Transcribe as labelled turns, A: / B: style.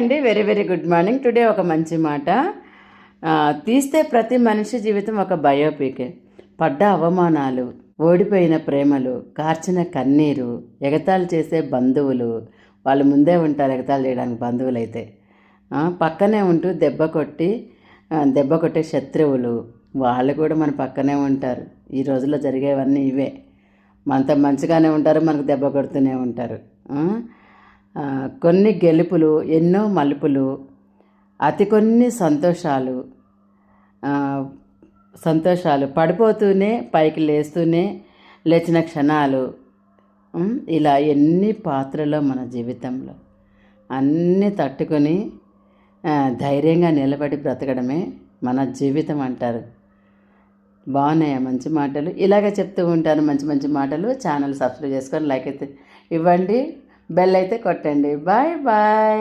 A: అండి, very very good morning. Today ఒక మంచి మాట. తీస్తే ప్రతి మనిషి జీవితం ఒక బయోపిక్. పడ్డ అవమానాలు, ఓడిపోయిన ప్రేమలు, కార్చిన కన్నీరు, ఎగతాళి చేసే బంధువులు, వాళ్ళు ముందే ఉంటారు ఎగతాళి చేయడానికి బంధువులైతే. పక్కనే ఉంటూ దెబ్బ కొట్టే శత్రువులు, వాళ్ళు కూడా మన పక్కనే ఉంటారు. ఈ రోజుల్లో జరిగేవన్నీ ఇవే. మనతో మంచిగానే ఉంటారు, మనకు దెబ్బ కొడుతూనే ఉంటారు. కొన్ని గెలుపులు, ఎన్నో మలుపులు, అతి కొన్ని సంతోషాలు, పడిపోతూనే పైకి లేచిన క్షణాలు, ఇలా ఎన్ని పాత్రలో మన జీవితంలో అన్నీ తట్టుకొని ధైర్యంగా నిలబడి బ్రతకడమే మన జీవితం అంటారు. బాగున్నాయా మంచి మాటలు? ఇలాగే చెప్తూ ఉంటాను మంచి మంచి మాటలు. ఛానల్ సబ్స్క్రైబ్ చేసుకొని లైక్ అయితే ఇవ్వండి, బెల్ అయితే కొట్టండి. Bye bye.